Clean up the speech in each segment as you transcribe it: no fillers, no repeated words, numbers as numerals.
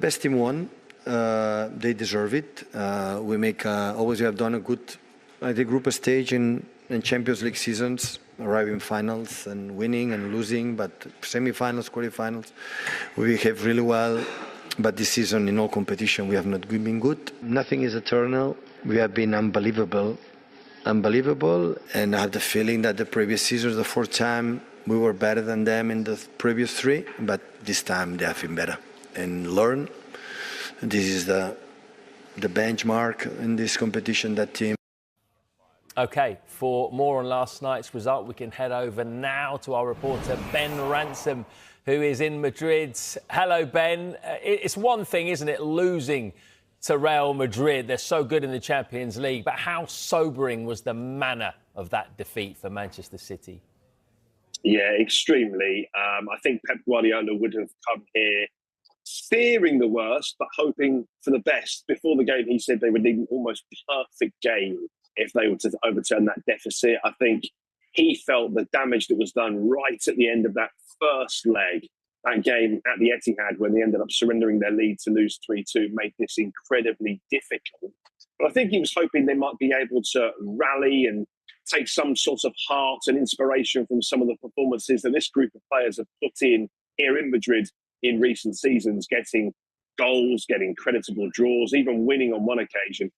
Best team won. They deserve it. We have done a good, I think, group stage in Champions League seasons, arriving finals and winning and losing, but semi-finals, quarterfinals, we behave really well. But this season, in all competition, we have not been good. Nothing is eternal. We have been unbelievable, and I have the feeling that the previous season, the fourth time, we were better than them in the previous three, but this time they have been better and learn. This is the benchmark in this competition, that team. OK, for more on last night's result, we can head over now to our reporter, Ben Ransom, who is in Madrid. Hello, Ben. It's one thing, isn't it, losing to Real Madrid? They're so good in the Champions League. But how sobering was the manner of that defeat for Manchester City? Yeah, extremely. I think Pep Guardiola would have come here fearing the worst, but hoping for the best. Before the game, he said they would need an almost perfect game if they were to overturn that deficit. I think he felt the damage that was done right at the end of that first leg, that game at the Etihad, when they ended up surrendering their lead to lose 3-2, made this incredibly difficult. But I think he was hoping they might be able to rally and take some sort of heart and inspiration from some of the performances that this group of players have put in here in Madrid in recent seasons, getting goals, getting creditable draws, even winning on one occasion.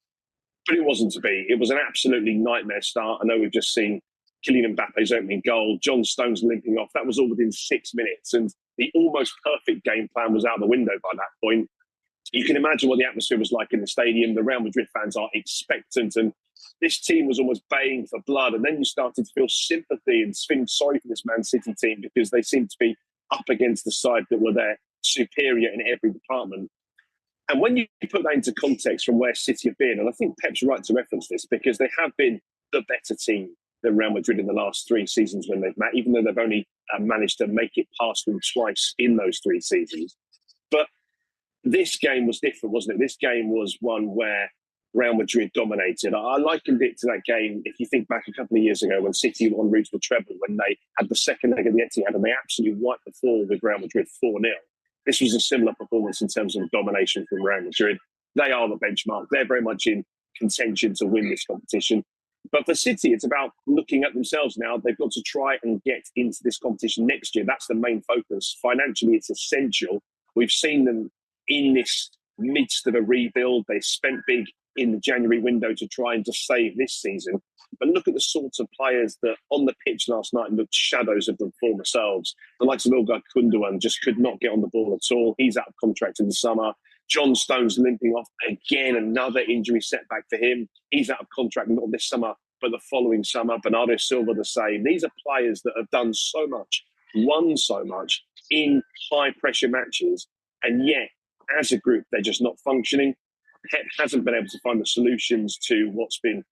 But it wasn't to be. It was an absolutely nightmare start. I know we've just seen Kylian Mbappe's opening goal, John Stones limping off. That was all within 6 minutes. And the almost perfect game plan was out the window by that point. You can imagine what the atmosphere was like in the stadium. The Real Madrid fans are expectant, and this team was almost baying for blood. And then you started to feel sympathy and feeling sorry for this Man City team, because they seemed to be up against the side that were their superior in every department. And when you put that into context from where City have been, and I think Pep's right to reference this, because they have been the better team than Real Madrid in the last 3 seasons when they've met, even though they've only managed to make it past them twice in those 3 seasons. But this game was different, wasn't it? This game was one where Real Madrid dominated. I likened it to that game, if you think back a couple of years ago, when City were en route to a treble, when they had the second leg of the Etihad and they absolutely wiped the floor with Real Madrid 4-0. This was a similar performance in terms of domination from Real Madrid. They are the benchmark. They're very much in contention to win this competition. But for City, it's about looking at themselves now. They've got to try and get into this competition next year. That's the main focus. Financially, it's essential. We've seen them in this midst of a rebuild. They spent big in the January window to try and just save this season. But look at the sorts of players that on the pitch last night looked shadows of their former selves. The likes of Ilkay Gundogan just could not get on the ball at all. He's out of contract in the summer. John Stones limping off again, another injury setback for him. He's out of contract not this summer, but the following summer. Bernardo Silva the same. These are players that have done so much, won so much in high-pressure matches, and yet, as a group, they're just not functioning. Pep hasn't been able to find the solutions to what's been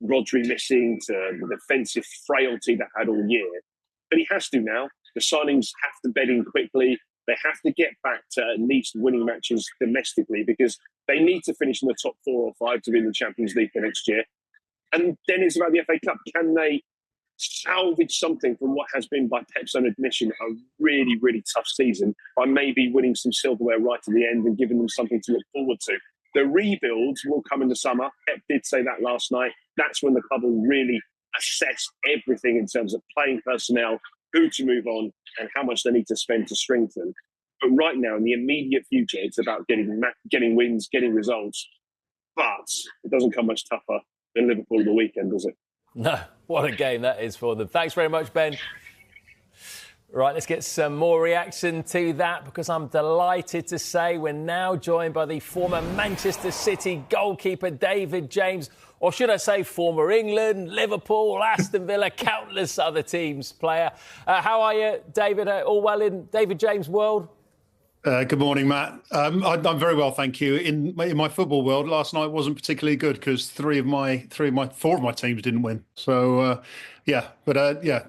Rodri missing, to the defensive frailty they had all year. But he has to now. The signings have to bed in quickly. They have to get back to at least winning matches domestically, because they need to finish in the top 4 or 5 to win the Champions League for next year. And then it's about the FA Cup. Can they salvage something from what has been, by Pep's own admission, a really, really tough season, by maybe winning some silverware right at the end and giving them something to look forward to? The rebuilds will come in the summer. Pep did say that last night. That's when the club will really assess everything in terms of playing personnel, who to move on, and how much they need to spend to strengthen. But right now, in the immediate future, it's about getting wins, getting results. But it doesn't come much tougher than Liverpool the weekend, does it? No, what a game that is for them. Thanks very much, Ben. Right, let's get some more reaction to that, because I'm delighted to say we're now joined by the former Manchester City goalkeeper, David James, or should I say former England, Liverpool, Aston Villa, countless other teams player. How are you, David? All well in David James' world? Good morning, Matt. I'm very well, thank you. In my football world, last night wasn't particularly good because 4 of my teams didn't win. So,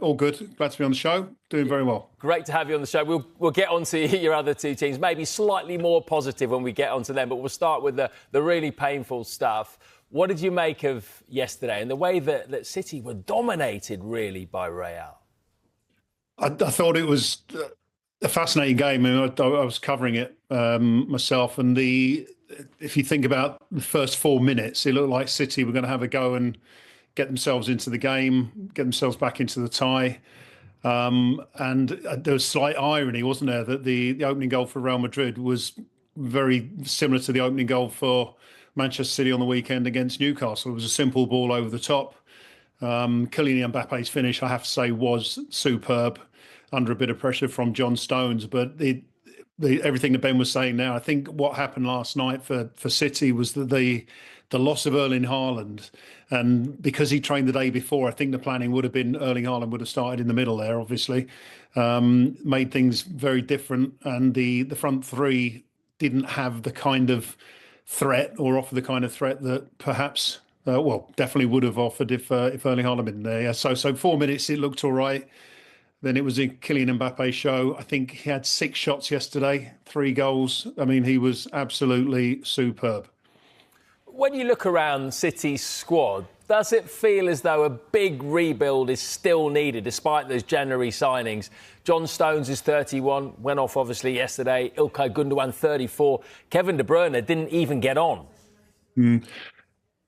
all good. Glad to be on the show. Doing very well. Great to have you on the show. We'll get on to your other 2 teams, maybe slightly more positive when we get onto them, but we'll start with the really painful stuff. What did you make of yesterday and the way that City were dominated really by Real? I thought it was a fascinating game. I mean, I was covering it myself, and if you think about the first 4 minutes, it looked like City were going to have a go and get themselves into the game, get themselves back into the tie. And there was slight irony, wasn't there, that the opening goal for Real Madrid was very similar to the opening goal for Manchester City on the weekend against Newcastle. It was a simple ball over the top. Kylian Mbappe's finish, I have to say, was superb under a bit of pressure from John Stones. But everything that Ben was saying now, I think what happened last night for City was that the loss of Erling Haaland, and because he trained the day before, I think the planning would have been Erling Haaland would have started in the middle there, obviously, made things very different. And the front three didn't have the kind of threat or offer the kind of threat that perhaps, definitely would have offered if Erling Haaland had been there. Yeah, so 4 minutes, it looked all right. Then it was a Kylian Mbappe show. I think he had 6 shots yesterday, 3 goals. I mean, he was absolutely superb. When you look around City's squad, does it feel as though a big rebuild is still needed despite those January signings? John Stones is 31, went off obviously yesterday. Ilkay Gundogan, 34. Kevin De Bruyne didn't even get on.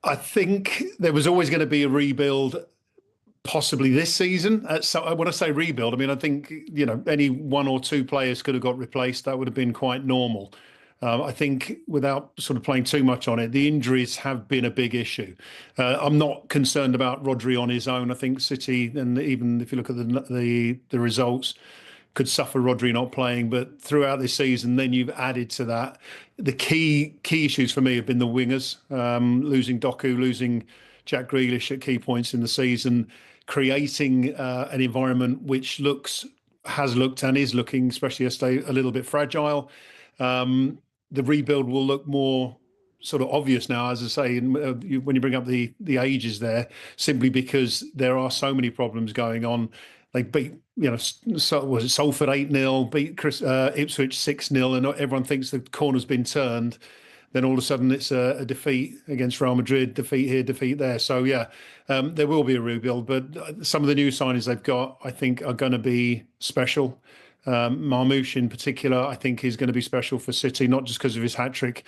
I think there was always going to be a rebuild, possibly this season. So when I say rebuild, I mean, I think, any 1 or 2 players could have got replaced. That would have been quite normal. I think without sort of playing too much on it, the injuries have been a big issue. I'm not concerned about Rodri on his own. I think City, and even if you look at the results, could suffer Rodri not playing. But throughout this season, then you've added to that. The key issues for me have been the wingers, losing Doku, losing Jack Grealish at key points in the season, creating an environment which has looked and is looking, especially yesterday, a little bit fragile. The rebuild will look more sort of obvious now, as I say, when you bring up the ages there, simply because there are so many problems going on. They beat, was it Salford 8-0, beat Ipswich 6-0, and everyone thinks the corner's been turned. Then all of a sudden it's a defeat against Real Madrid, defeat here, defeat there. So, there will be a rebuild, but some of the new signings they've got, I think, are going to be special. Marmoush in particular, I think, is going to be special for City, not just because of his hat-trick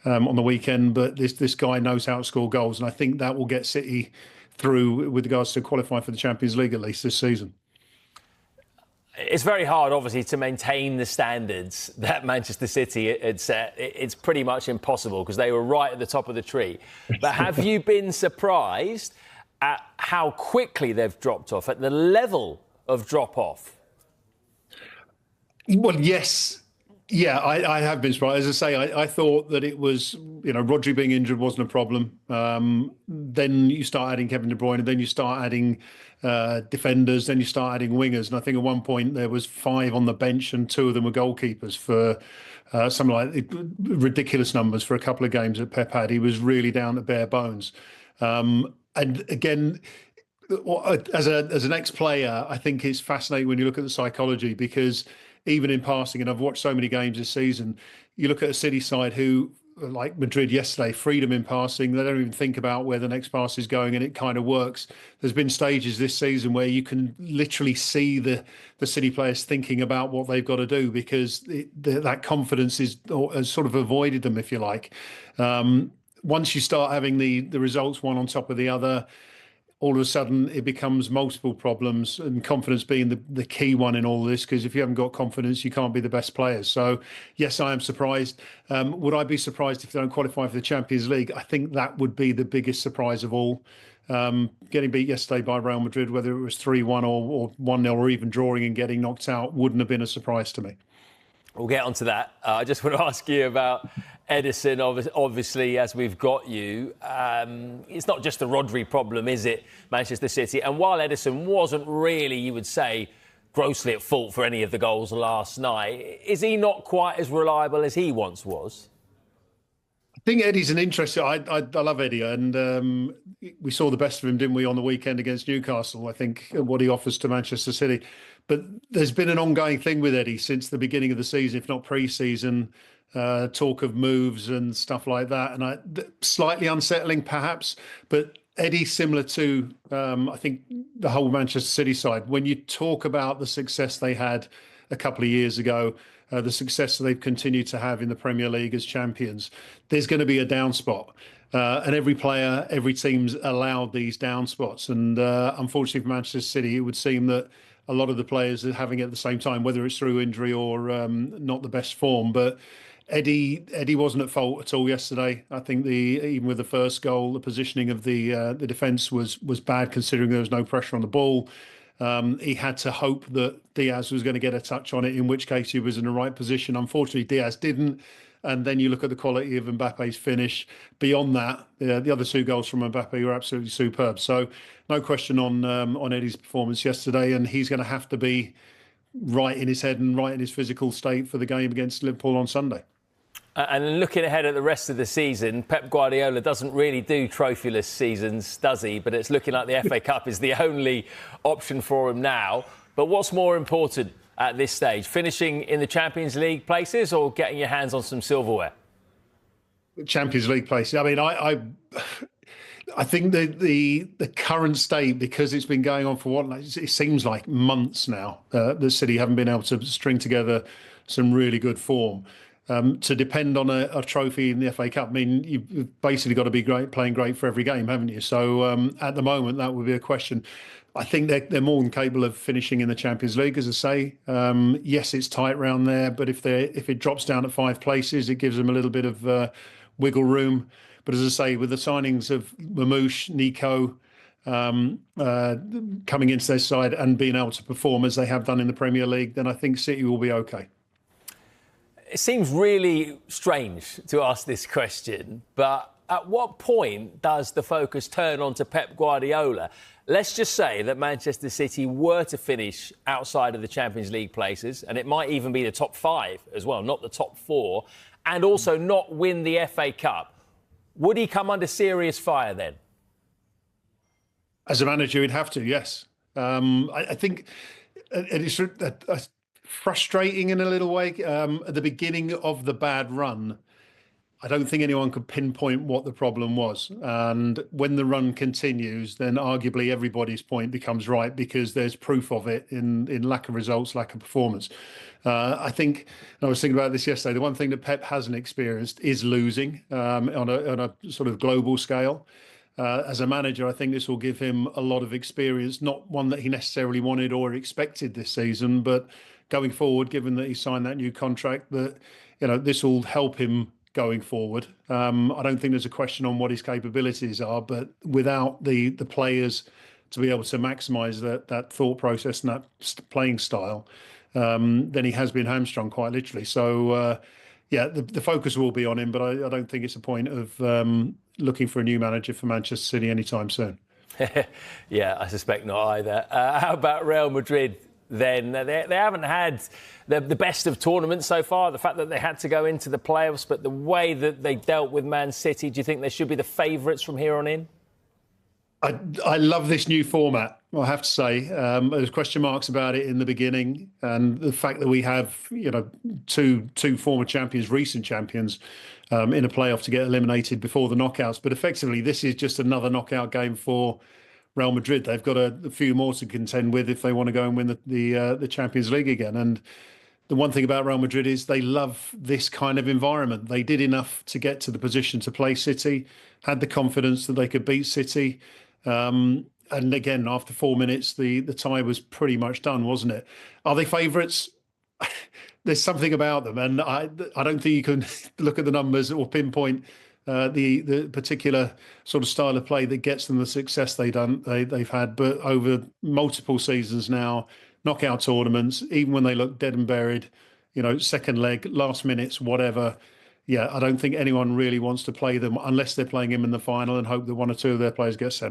on the weekend, but this guy knows how to score goals, and I think that will get City through with regards to qualifying for the Champions League, at least this season. It's very hard, obviously, to maintain the standards that Manchester City had set. It's pretty much impossible because they were right at the top of the tree. But have you been surprised at how quickly they've dropped off, at the level of drop-off? Well, yes. Yeah, I have been surprised. As I say, I thought that it was, Rodri being injured wasn't a problem. Then you start adding Kevin De Bruyne, then you start adding defenders, then you start adding wingers. And I think at one point there was 5 on the bench and 2 of them were goalkeepers for something like ridiculous numbers for a couple of games that Pep had. He was really down to bare bones. And again, as an ex-player, I think it's fascinating when you look at the psychology, because even in passing, and I've watched so many games this season, you look at a City side who, like Madrid yesterday, freedom in passing. They don't even think about where the next pass is going, and it kind of works. There's been stages this season where you can literally see the City players thinking about what they've got to do, because that confidence has sort of avoided them, if you like. Once you start having the results one on top of the other, all of a sudden it becomes multiple problems, and confidence being the key one in all this, because if you haven't got confidence, you can't be the best players. So, yes, I am surprised. Would I be surprised if they don't qualify for the Champions League? I think that would be the biggest surprise of all. Getting beat yesterday by Real Madrid, whether it was 3-1 or 1-0 or even drawing and getting knocked out, wouldn't have been a surprise to me. We'll get onto that. I just want to ask you about Edison, obviously, as we've got you. It's not just the Rodri problem, is it, Manchester City? And while Edison wasn't really, you would say, grossly at fault for any of the goals last night, is he not quite as reliable as he once was? I think Eddie's an interesting. I love Eddie, and we saw the best of him, didn't we, on the weekend against Newcastle? I think what he offers to Manchester City. But there's been an ongoing thing with Eddie since the beginning of the season, if not pre-season. Talk of moves and stuff like that, and slightly unsettling perhaps. But Eddie, similar to I think the whole Manchester City side, when you talk about the success they had a couple of years ago, the success that they've continued to have in the Premier League as champions, there's going to be a down spot. And every player, every team's allowed these down spots. And unfortunately for Manchester City, it would seem that a lot of the players are having it at the same time, whether it's through injury or not the best form. But Eddie wasn't at fault at all yesterday. I think even with the first goal, the positioning of the defence was bad, considering there was no pressure on the ball. He had to hope that Diaz was going to get a touch on it, in which case he was in the right position. Unfortunately, Diaz didn't. And then you look at the quality of Mbappe's finish. Beyond that, the other 2 goals from Mbappe were absolutely superb. So no question on Eddie's performance yesterday, and he's going to have to be right in his head and right in his physical state for the game against Liverpool on Sunday. And looking ahead at the rest of the season, Pep Guardiola doesn't really do trophyless seasons, does he? But it's looking like the FA Cup is the only option for him now. But what's more important at this stage, finishing in the Champions League places or getting your hands on some silverware? Champions League places. I mean, I think the current state, because it's been going on for it seems like months now, the City haven't been able to string together some really good form. To depend on a trophy in the FA Cup, I mean, you've basically got to be playing great for every game, haven't you? So at the moment, that would be a question. I think they're more than capable of finishing in the Champions League, as I say. Yes, it's tight round there, but if it drops down at 5 places, it gives them a little bit of wiggle room. But as I say, with the signings of Mamouche, Nico coming into their side and being able to perform as they have done in the Premier League, then I think City will be okay. It seems really strange to ask this question, but at what point does the focus turn on to Pep Guardiola? Let's just say that Manchester City were to finish outside of the Champions League places, and it might even be the top 5 as well, not the top 4, and also not win the FA Cup. Would he come under serious fire then? As a manager, he'd have to, yes. I think it's frustrating in a little way. At the beginning of the bad run, I don't think anyone could pinpoint what the problem was. And when the run continues, then arguably everybody's point becomes right, because there's proof of it in lack of results, lack of performance. I think, and I was thinking about this yesterday, the one thing that Pep hasn't experienced is losing on a sort of global scale. As a manager, I think this will give him a lot of experience, not one that he necessarily wanted or expected this season, but going forward, given that he signed that new contract, that this will help him going forward. I don't think there's a question on what his capabilities are, but without the players to be able to maximise that thought process and that playing style, then he has been hamstrung quite literally. So, the focus will be on him, but I don't think it's a point of looking for a new manager for Manchester City anytime soon. Yeah, I suspect not either. How about Real Madrid then? They haven't had the best of tournaments so far. The fact that they had to go into the playoffs, but the way that they dealt with Man City, do you think they should be the favourites from here on in? I love this new format, I have to say. There's question marks about it in the beginning, and the fact that we have, two former champions, recent champions, in a playoff to get eliminated before the knockouts. But effectively, this is just another knockout game for Real Madrid. They've got a few more to contend with if they want to go and win the Champions League again. And the one thing about Real Madrid is they love this kind of environment. They did enough to get to the position to play City, had the confidence that they could beat City. And again, after 4 minutes, the tie was pretty much done, wasn't it? Are they favourites? There's something about them, and I don't think you can look at the numbers or pinpoint the particular sort of style of play that gets them the success they've had. But over multiple seasons now, knockout tournaments, even when they look dead and buried, second leg, last minutes, whatever. Yeah, I don't think anyone really wants to play them unless they're playing him in the final and hope that one or two of their players get sent